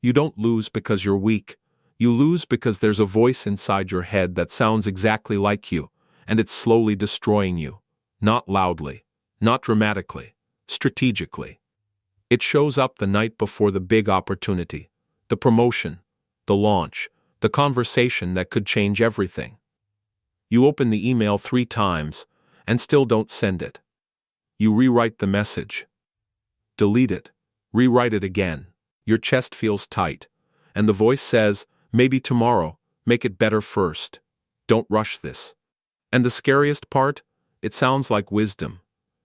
You don't lose because you're weak. You lose because there's a voice inside your head that sounds exactly like you, and it's slowly destroying you. Not loudly, not dramatically, strategically. It shows up the night before the big opportunity, the promotion, the launch, the conversation that could change everything. You open the email 3 times, and still don't send it. You rewrite the message. Delete it. Rewrite it again. Your chest feels tight, and the voice says, maybe tomorrow, make it better first. Don't rush this. And the scariest part? It sounds like wisdom.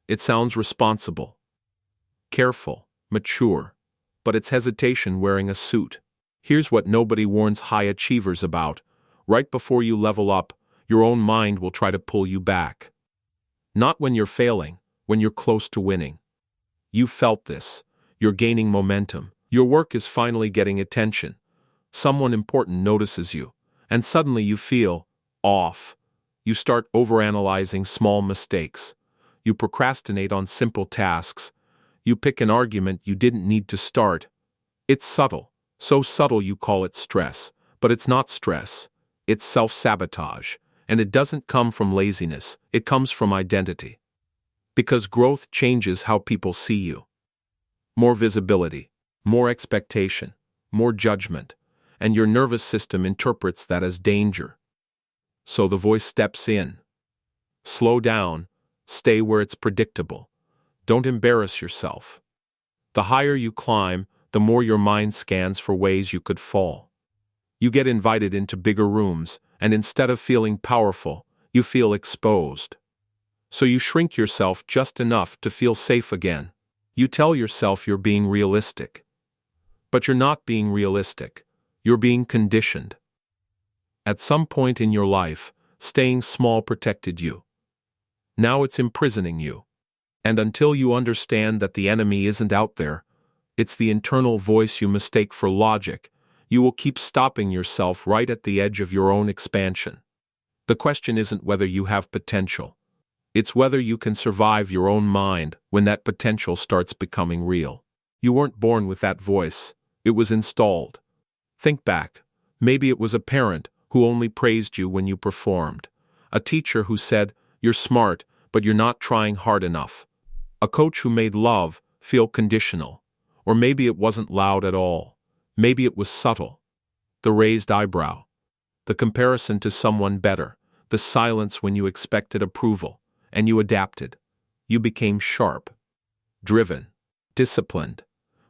It sounds responsible. Careful, mature, but it's hesitation wearing a suit. Here's what nobody warns high achievers about. Right before you level up, your own mind will try to pull you back. Not when you're failing, when you're close to winning. You've felt this. You're gaining momentum. Your work is finally getting attention. Someone important notices you, and suddenly you feel off. You start overanalyzing small mistakes. You procrastinate on simple tasks. You pick an argument you didn't need to start. It's subtle, so subtle you call it stress, but it's not stress. It's self-sabotage, and it doesn't come from laziness, it comes from identity. Because growth changes how people see you. More visibility, more expectation, more judgment, and your nervous system interprets that as danger. So the voice steps in. Slow down, stay where it's predictable. Don't embarrass yourself. The higher you climb, the more your mind scans for ways you could fall. You get invited into bigger rooms, and instead of feeling powerful, you feel exposed. So you shrink yourself just enough to feel safe again. You tell yourself you're being realistic. But you're not being realistic. You're being conditioned. At some point in your life, staying small protected you. Now it's imprisoning you. And until you understand that the enemy isn't out there, it's the internal voice you mistake for logic, you will keep stopping yourself right at the edge of your own expansion. The question isn't whether you have potential. It's whether you can survive your own mind when that potential starts becoming real. You weren't born with that voice. It was installed. Think back. Maybe it was a parent who only praised you when you performed. A teacher who said, "You're smart, but you're not trying hard enough." A coach who made love feel conditional. Or maybe it wasn't loud at all. Maybe it was subtle. The raised eyebrow. The comparison to someone better. The silence when you expected approval. And you adapted. You became sharp. Driven. Disciplined.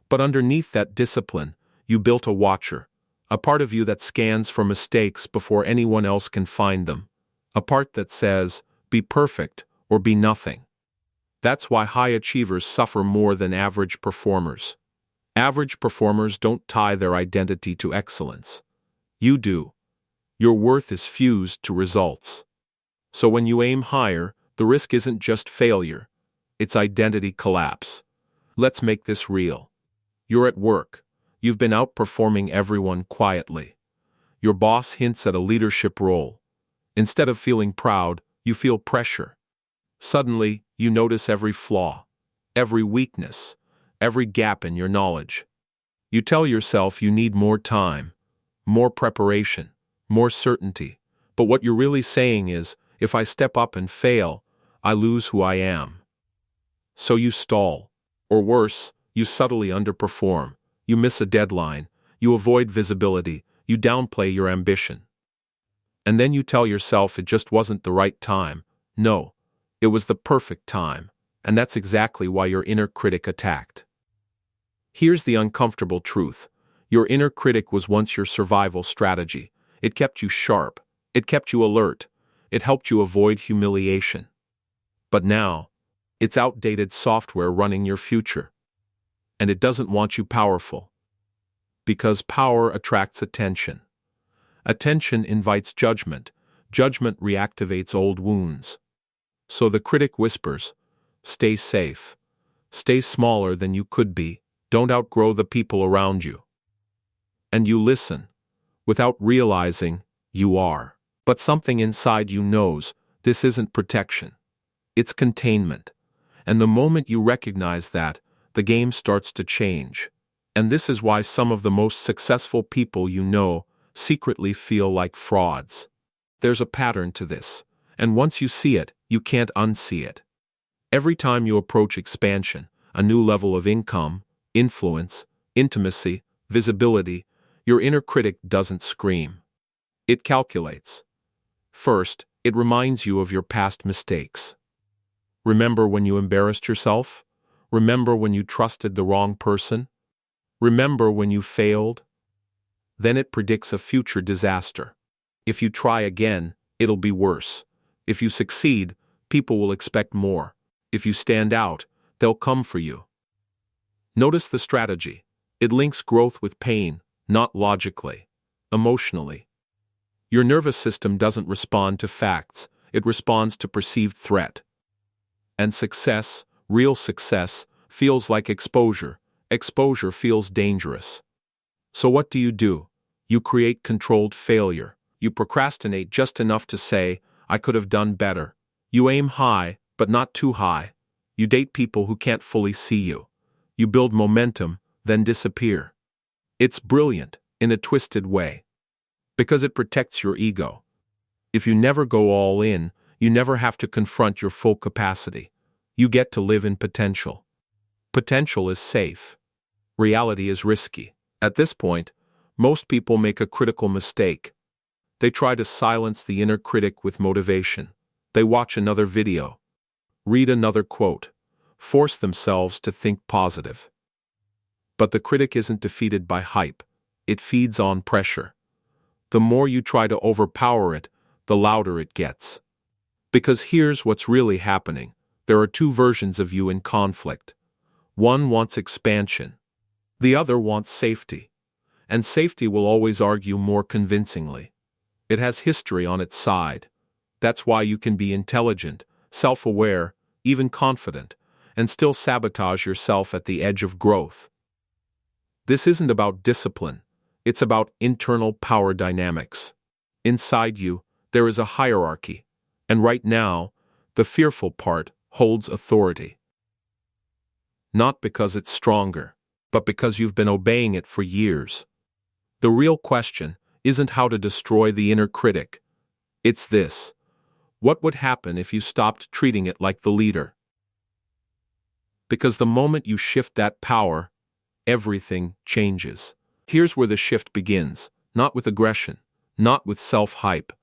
But underneath that discipline, you built a watcher. A part of you that scans for mistakes before anyone else can find them. A part that says, be perfect or be nothing. That's why high achievers suffer more than average performers. Average performers don't tie their identity to excellence. You do. Your worth is fused to results. So when you aim higher, the risk isn't just failure. It's identity collapse. Let's make this real. You're at work. You've been outperforming everyone quietly. Your boss hints at a leadership role. Instead of feeling proud, you feel pressure. Suddenly, you notice every flaw, every weakness, every gap in your knowledge. You tell yourself you need more time, more preparation, more certainty. But what you're really saying is, if I step up and fail, I lose who I am. So you stall. Or worse, you subtly underperform. You miss a deadline. You avoid visibility. You downplay your ambition. And then you tell yourself it just wasn't the right time. No, it was the perfect time. And that's exactly why your inner critic attacked. Here's the uncomfortable truth. Your inner critic was once your survival strategy. It kept you sharp. It kept you alert. It helped you avoid humiliation. But now, it's outdated software running your future. And it doesn't want you powerful. Because power attracts attention. Attention invites judgment. Judgment reactivates old wounds. So the critic whispers, stay safe. Stay smaller than you could be. Don't outgrow the people around you. And you listen. Without realizing, you are. But something inside you knows this isn't protection. It's containment. And the moment you recognize that, the game starts to change. And this is why some of the most successful people you know secretly feel like frauds. There's a pattern to this, and once you see it, you can't unsee it. Every time you approach expansion, a new level of income, influence, intimacy, visibility, your inner critic doesn't scream. It calculates. First, it reminds you of your past mistakes. Remember when you embarrassed yourself? Remember when you trusted the wrong person? Remember when you failed? Then it predicts a future disaster. If you try again, it'll be worse. If you succeed, people will expect more. If you stand out, they'll come for you. Notice the strategy. It links growth with pain, not logically, emotionally. Your nervous system doesn't respond to facts, it responds to perceived threat. And success, real success, feels like exposure. Exposure feels dangerous. So what do? You create controlled failure. You procrastinate just enough to say, I could have done better. You aim high, but not too high. You date people who can't fully see you. You build momentum, then disappear. It's brilliant, in a twisted way. Because it protects your ego. If you never go all in, you never have to confront your full capacity. You get to live in potential. Potential is safe. Reality is risky. At this point, most people make a critical mistake. They try to silence the inner critic with motivation. They watch another video, read another quote, force themselves to think positive. But the critic isn't defeated by hype. It feeds on pressure. The more you try to overpower it, the louder it gets. Because here's what's really happening. There are two versions of you in conflict. One wants expansion. The other wants safety. And safety will always argue more convincingly. It has history on its side. That's why you can be intelligent, self-aware, even confident, and still sabotage yourself at the edge of growth. This isn't about discipline. It's about internal power dynamics. Inside you, there is a hierarchy. And right now, the fearful part holds authority. Not because it's stronger, but because you've been obeying it for years. The real question isn't how to destroy the inner critic. It's this: what would happen if you stopped treating it like the leader? Because the moment you shift that power, everything changes. Here's where the shift begins, not with aggression, not with self-hype,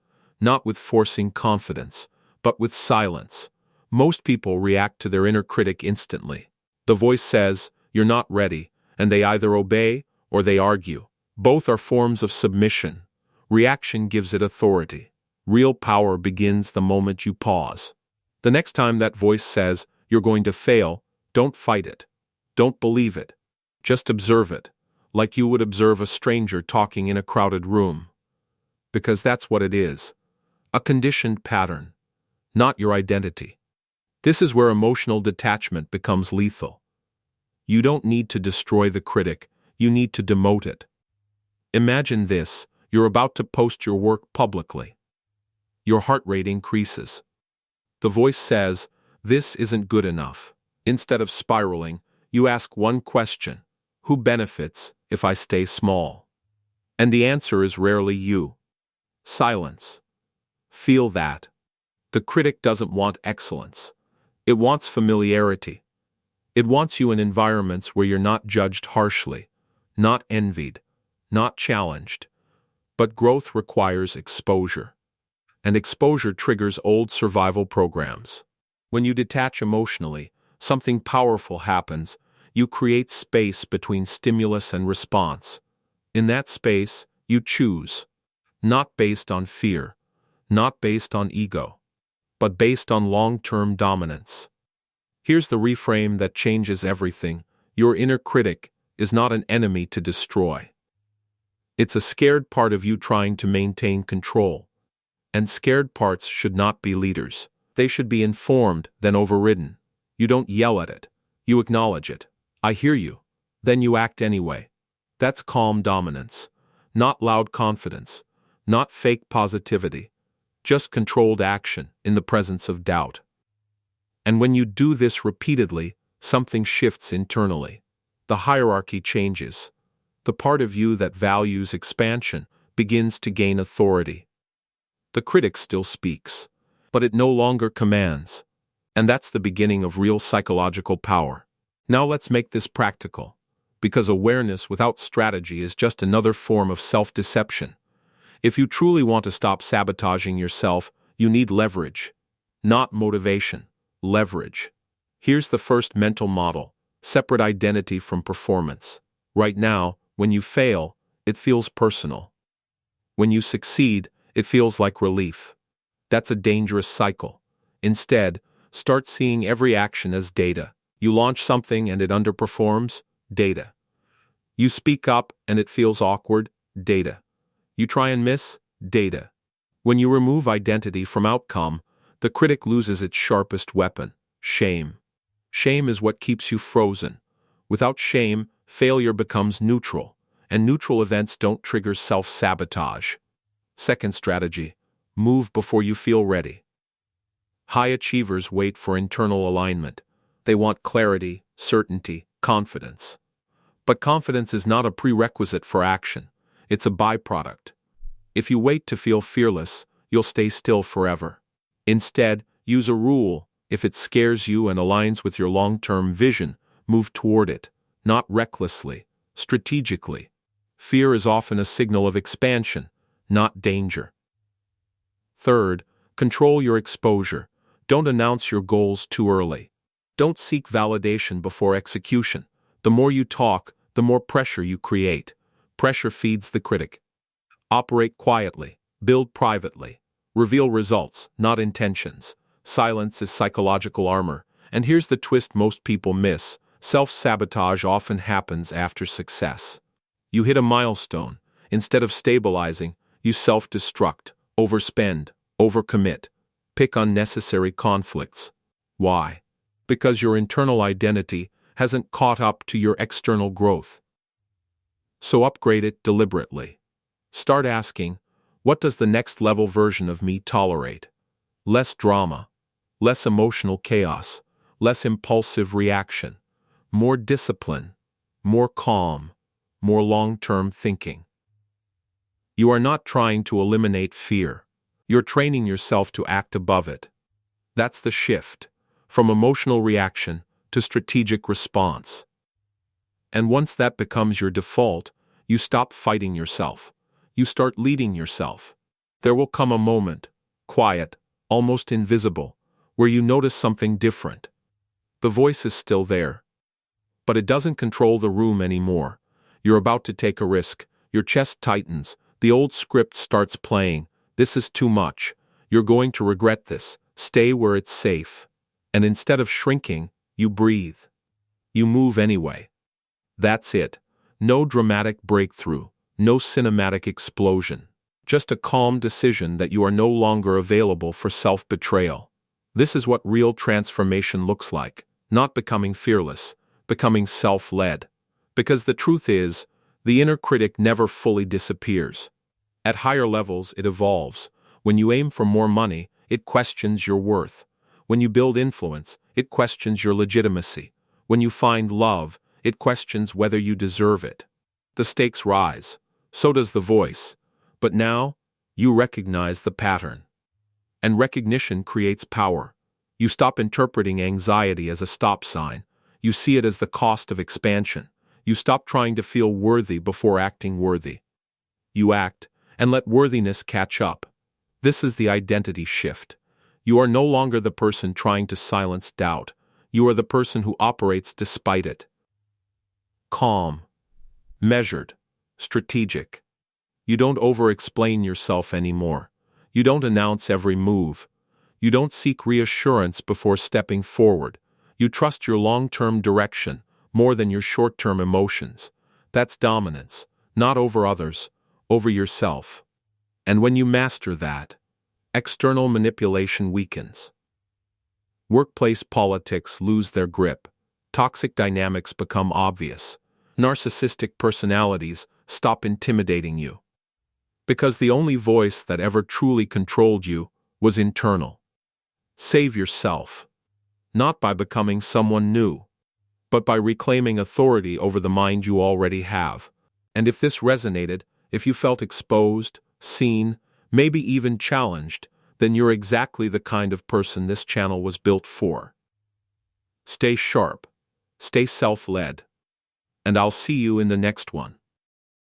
not with forcing confidence, but with silence. Most people react to their inner critic instantly. The voice says, "You're not ready," and they either obey or they argue. Both are forms of submission. Reaction gives it authority. Real power begins the moment you pause. The next time that voice says, "You're going to fail," don't fight it. Don't believe it. Just observe it, like you would observe a stranger talking in a crowded room. Because that's what it is. A conditioned pattern, not your identity. This is where emotional detachment becomes lethal. You don't need to destroy the critic, you need to demote it. Imagine this: you're about to post your work publicly. Your heart rate increases. The voice says, "This isn't good enough." Instead of spiraling, you ask one question: who benefits if I stay small? And the answer is rarely you. Silence. Feel that. The critic doesn't want excellence. It wants familiarity. It wants you in environments where you're not judged harshly, not envied, not challenged. But growth requires exposure. And exposure triggers old survival programs. When you detach emotionally, something powerful happens. You create space between stimulus and response. In that space, you choose. Not based on fear, not based on ego, but based on long-term dominance. Here's the reframe that changes everything. Your inner critic is not an enemy to destroy. It's a scared part of you trying to maintain control. And scared parts should not be leaders. They should be informed, then overridden. You don't yell at it. You acknowledge it. I hear you. Then you act anyway. That's calm dominance. Not loud confidence. Not fake positivity. Just controlled action in the presence of doubt. And when you do this repeatedly, something shifts internally. the hierarchy changes. The part of you that values expansion begins to gain authority. The critic still speaks, but it no longer commands. And that's the beginning of real psychological power. Now let's make this practical, because awareness without strategy is just another form of self-deception. If you truly want to stop sabotaging yourself, you need leverage. Not motivation, leverage. Here's the first mental model: separate identity from performance. Right now, when you fail, it feels personal. When you succeed, it feels like relief. That's a dangerous cycle. Instead, start seeing every action as data. You launch something and it underperforms, data. You speak up and it feels awkward, data. You try and miss, data. When you remove identity from outcome, the critic loses its sharpest weapon, shame. Shame is what keeps you frozen. Without shame, failure becomes neutral, and neutral events don't trigger self-sabotage. Second strategy: move before you feel ready. High achievers wait for internal alignment. They want clarity, certainty, confidence. But confidence is not a prerequisite for action. It's a byproduct. If you wait to feel fearless, you'll stay still forever. Instead, use a rule: if it scares you and aligns with your long-term vision, move toward it, not recklessly, strategically. Fear is often a signal of expansion, not danger. Third, control your exposure. Don't announce your goals too early. Don't seek validation before execution. The more you talk, the more pressure you create. Pressure feeds the critic. Operate quietly, build privately. Reveal results, not intentions. Silence is psychological armor. And here's the twist most people miss: self-sabotage often happens after success. You hit a milestone. Instead of stabilizing, you self-destruct, overspend, overcommit, pick unnecessary conflicts. Why? Because your internal identity hasn't caught up to your external growth. So upgrade it deliberately. Start asking, what does the next level version of me tolerate? Less drama, less emotional chaos, less impulsive reaction, more discipline, more calm, more long-term thinking. You are not trying to eliminate fear. You're training yourself to act above it. That's the shift, from emotional reaction to strategic response. And once that becomes your default, you stop fighting yourself. You start leading yourself. There will come a moment, quiet, almost invisible, where you notice something different. The voice is still there, but it doesn't control the room anymore. You're about to take a risk. Your chest tightens. The old script starts playing. This is too much. You're going to regret this. Stay where it's safe. And instead of shrinking, you breathe. You move anyway. That's it. No dramatic breakthrough. No cinematic explosion. Just a calm decision that you are no longer available for self-betrayal. This is what real transformation looks like. Not becoming fearless, becoming self-led. Because the truth is, the inner critic never fully disappears. At higher levels, it evolves. When you aim for more money, it questions your worth. When you build influence, it questions your legitimacy. When you find love, it questions whether you deserve it. The stakes rise. So does the voice. But now, you recognize the pattern. And recognition creates power. You stop interpreting anxiety as a stop sign. You see it as the cost of expansion. You stop trying to feel worthy before acting worthy. You act, and let worthiness catch up. This is the identity shift. You are no longer the person trying to silence doubt. You are the person who operates despite it. Calm, measured, strategic. You don't over-explain yourself anymore. You don't announce every move. You don't seek reassurance before stepping forward. You trust your long-term direction more than your short-term emotions. That's dominance, not over others, over yourself. And when you master that, external manipulation weakens. Workplace politics lose their grip. Toxic dynamics become obvious. Narcissistic personalities stop intimidating you. Because the only voice that ever truly controlled you was internal. Save yourself. Not by becoming someone new, but by reclaiming authority over the mind you already have. And if this resonated, if you felt exposed, seen, maybe even challenged, then you're exactly the kind of person this channel was built for. Stay sharp, stay self-led, and I'll see you in the next one.